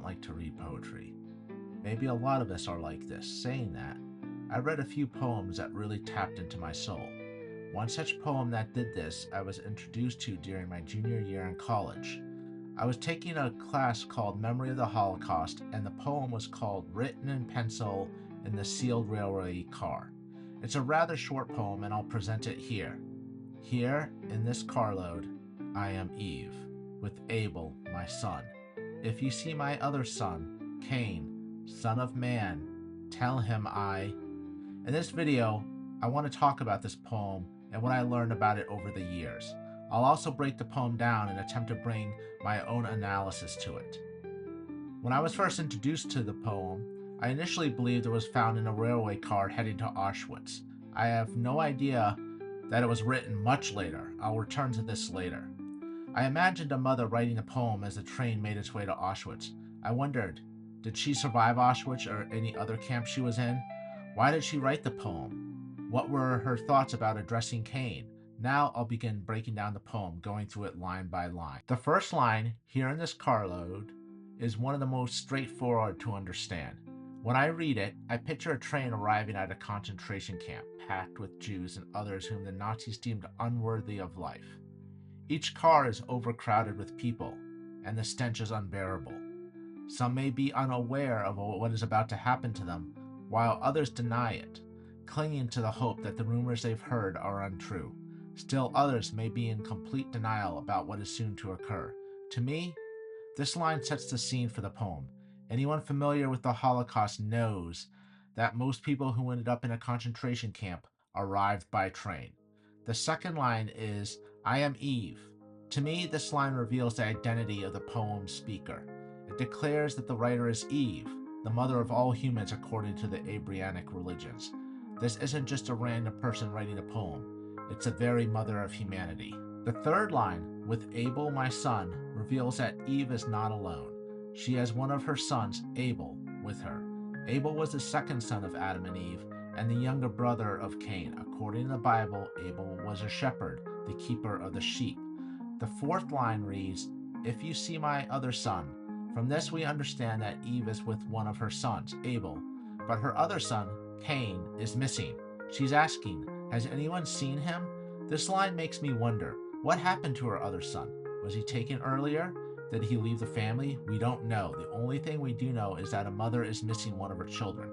like to read poetry. Maybe a lot of us are like this. Saying that, I read a few poems that really tapped into my soul. One such poem that did this I was introduced to during my junior year in college. I was taking a class called Memory of the Holocaust, and the poem was called Written in Pencil in the Sealed Railway Car. It's a rather short poem, and I'll present it here. Here, in this carload, I am Eve, with Abel, my son. If you see my other son, Cain, son of man, tell him In this video, I want to talk about this poem and what I learned about it over the years. I'll also break the poem down and attempt to bring my own analysis to it. When I was first introduced to the poem, I initially believed it was found in a railway car heading to Auschwitz. I have no idea that it was written much later. I'll return to this later. I imagined a mother writing a poem as the train made its way to Auschwitz. I wondered, did she survive Auschwitz or any other camp she was in? Why did she write the poem? What were her thoughts about addressing Cain? Now I'll begin breaking down the poem, going through it line by line. The first line, here in this carload, is one of the most straightforward to understand. When I read it, I picture a train arriving at a concentration camp, packed with Jews and others whom the Nazis deemed unworthy of life. Each car is overcrowded with people, and the stench is unbearable. Some may be unaware of what is about to happen to them, while others deny it, clinging to the hope that the rumors they've heard are untrue. Still others may be in complete denial about what is soon to occur. To me, this line sets the scene for the poem. Anyone familiar with the Holocaust knows that most people who ended up in a concentration camp arrived by train. The second line is, I am Eve. To me, this line reveals the identity of the poem's speaker. It declares that the writer is Eve, the mother of all humans according to the Abrahamic religions. This isn't just a random person writing a poem. It's the very mother of humanity. The third line, with Abel my son, reveals that Eve is not alone. She has one of her sons, Abel, with her. Abel was the second son of Adam and Eve, and the younger brother of Cain. According to the Bible, Abel was a shepherd, the keeper of the sheep. The fourth line reads, if you see my other son. From this we understand that Eve is with one of her sons, Abel, but her other son, Cain, is missing. She's asking, has anyone seen him? This line makes me wonder, what happened to her other son? Was he taken earlier? Did he leave the family? We don't know. The only thing we do know is that a mother is missing one of her children.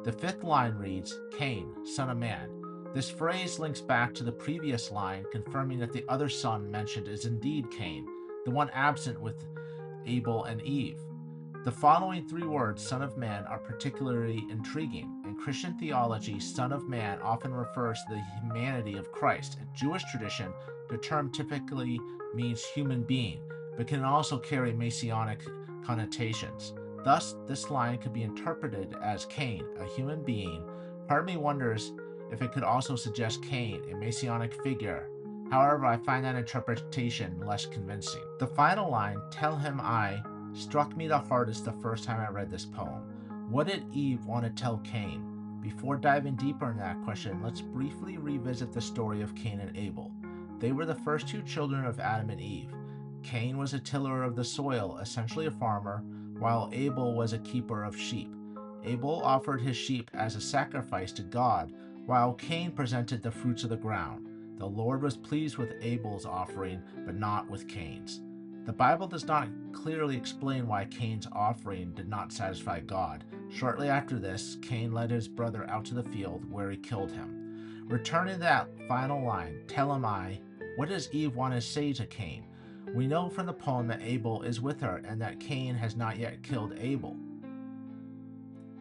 The fifth line reads, Cain, son of man. This phrase links back to the previous line, confirming that the other son mentioned is indeed Cain, the one absent with Abel and Eve. The following three words, son of man, are particularly intriguing. In Christian theology, son of man often refers to the humanity of Christ. In Jewish tradition, the term typically means human being, but can also carry messianic connotations. Thus, this line could be interpreted as Cain, a human being. Part of me wonders if it could also suggest Cain, a messianic figure. However, I find that interpretation less convincing. The final line, tell him struck me the hardest the first time I read this poem. What did Eve want to tell Cain? Before diving deeper into that question, let's briefly revisit the story of Cain and Abel. They were the first two children of Adam and Eve. Cain was a tiller of the soil, essentially a farmer, while Abel was a keeper of sheep. Abel offered his sheep as a sacrifice to God, while Cain presented the fruits of the ground. The Lord was pleased with Abel's offering, but not with Cain's. The Bible does not clearly explain why Cain's offering did not satisfy God. Shortly after this, Cain led his brother out to the field, where he killed him. Returning to that final line, tell him what does Eve want to say to Cain? We know from the poem that Abel is with her and that Cain has not yet killed Abel.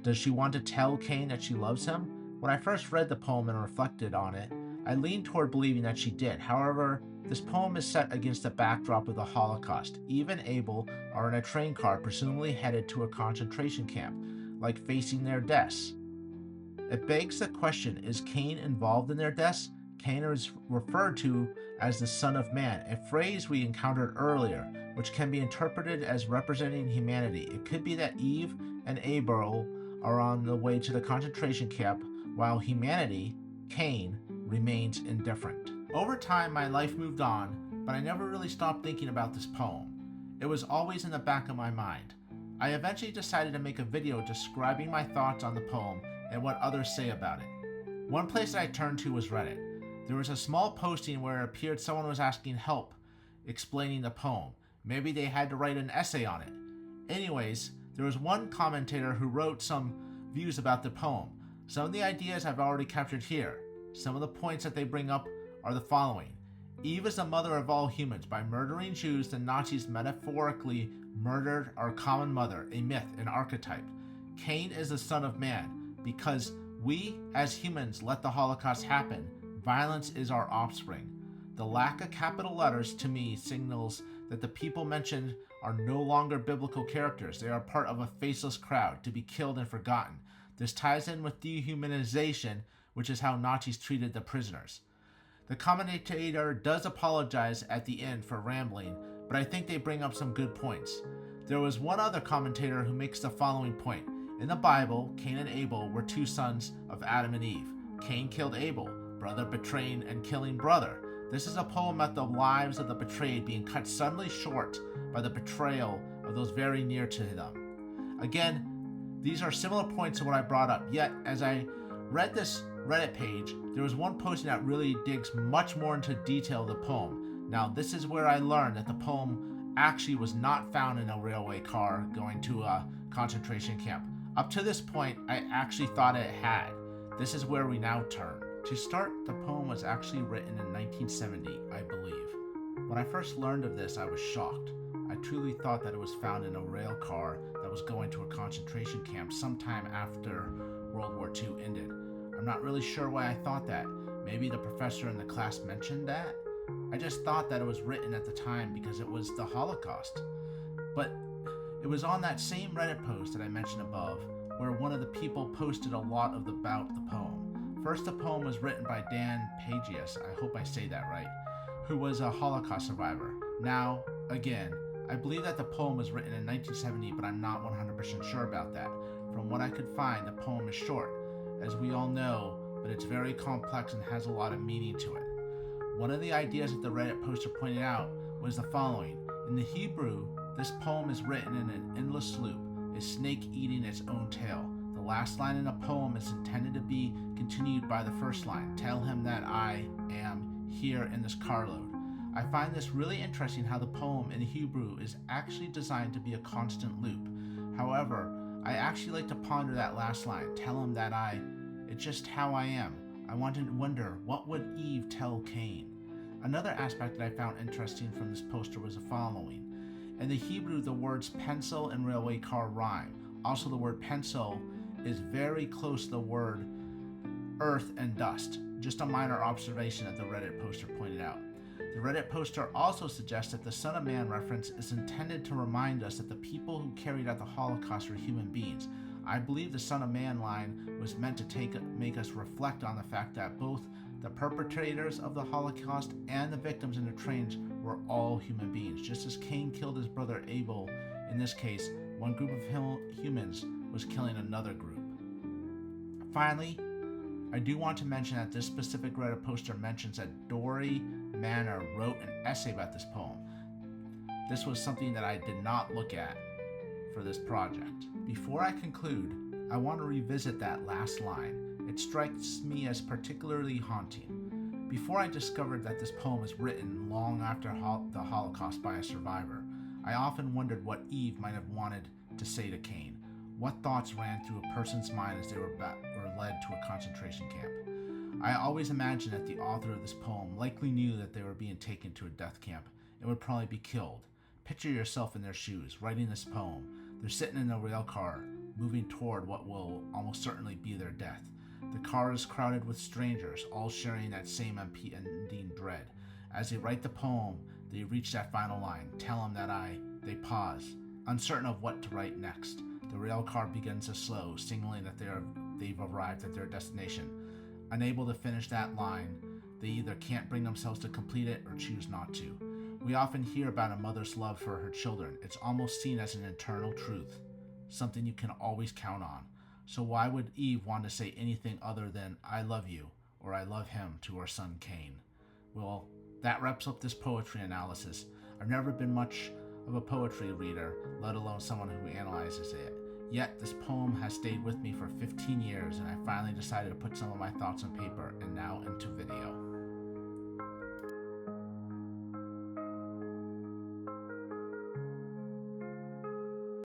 Does she want to tell Cain that she loves him? When I first read the poem and reflected on it, I leaned toward believing that she did. However, this poem is set against the backdrop of the Holocaust. Eve and Abel are in a train car, presumably headed to a concentration camp, like facing their deaths. It begs the question, is Cain involved in their deaths? Cain is referred to as the son of man, a phrase we encountered earlier, which can be interpreted as representing humanity. It could be that Eve and Abel are on the way to the concentration camp, while humanity, Cain, remains indifferent. Over time, my life moved on, but I never really stopped thinking about this poem. It was always in the back of my mind. I eventually decided to make a video describing my thoughts on the poem and what others say about it. One place that I turned to was Reddit. There was a small posting where it appeared someone was asking help explaining the poem. Maybe they had to write an essay on it. Anyways, there was one commentator who wrote some views about the poem. Some of the ideas I've already captured here. Some of the points that they bring up are the following. Eve is the mother of all humans. By murdering Jews, the Nazis metaphorically murdered our common mother, a myth, an archetype. Cain is the son of man. Because we, as humans, let the Holocaust happen, violence is our offspring. The lack of capital letters, to me, signals that the people mentioned are no longer biblical characters. They are part of a faceless crowd, to be killed and forgotten. This ties in with dehumanization, which is how Nazis treated the prisoners. The commentator does apologize at the end for rambling, but I think they bring up some good points. There was one other commentator who makes the following point. In the Bible, Cain and Abel were two sons of Adam and Eve. Cain killed Abel, brother betraying and killing brother. This is a poem about the lives of the betrayed being cut suddenly short by the betrayal of those very near to them. Again, these are similar points to what I brought up, yet as I read this Reddit page, there was one posting that really digs much more into detail of the poem. Now, this is where I learned that the poem actually was not found in a railway car going to a concentration camp. Up to this point, I actually thought it had. This is where we now turn. To start, the poem was actually written in 1970, I believe. When I first learned of this, I was shocked. I truly thought that it was found in a rail car that was going to a concentration camp sometime after World War II ended. I'm not really sure why I thought that. Maybe the professor in the class mentioned that? I just thought that it was written at the time because it was the Holocaust. But it was on that same Reddit post that I mentioned above, where one of the people posted a lot about the poem. First, the poem was written by Dan Pagius, I hope I say that right, who was a Holocaust survivor. Now, again, I believe that the poem was written in 1970, but I'm not 100% sure about that. From what I could find, the poem is short, as we all know, but it's very complex and has a lot of meaning to it. One of the ideas that the Reddit poster pointed out was the following. In the Hebrew, this poem is written in an endless loop, a snake eating its own tail. The last line in a poem is intended to be continued by the first line, tell him that I am here in this carload. I find this really interesting how the poem in Hebrew is actually designed to be a constant loop. However, I actually like to ponder that last line, tell him that it's just how I am. I wanted to wonder, what would Eve tell Cain? Another aspect that I found interesting from this poster was the following. In the Hebrew, the words pencil and railway car rhyme. Also, the word pencil is very close to the word earth and dust. Just a minor observation that the Reddit poster pointed out. The Reddit poster also suggests that the Son of Man reference is intended to remind us that the people who carried out the Holocaust were human beings. I believe the Son of Man line was meant to make us reflect on the fact that both the perpetrators of the Holocaust and the victims in the trains were all human beings. Just as Cain killed his brother Abel, in this case, one group of humans was killing another group. Finally, I do want to mention that this specific Reddit poster mentions that Dory Manor wrote an essay about this poem. This was something that I did not look at for this project. Before I conclude, I want to revisit that last line. It strikes me as particularly haunting. Before I discovered that this poem was written long after the Holocaust by a survivor, I often wondered what Eve might have wanted to say to Cain. What thoughts ran through a person's mind as they were led to a concentration camp? I always imagined that the author of this poem likely knew that they were being taken to a death camp and would probably be killed. Picture yourself in their shoes, writing this poem. They're sitting in a rail car, moving toward what will almost certainly be their death. The car is crowded with strangers, all sharing that same impending dread. As they write the poem, they reach that final line, tell him that they pause, uncertain of what to write next. The rail car begins to slow, signaling that they've arrived at their destination. Unable to finish that line, they either can't bring themselves to complete it or choose not to. We often hear about a mother's love for her children. It's almost seen as an eternal truth, something you can always count on. So why would Eve want to say anything other than, I love you, or I love him to her son Cain? Well, that wraps up this poetry analysis. I've never been much of a poetry reader, let alone someone who analyzes it. Yet, this poem has stayed with me for 15 years, and I finally decided to put some of my thoughts on paper and now into video.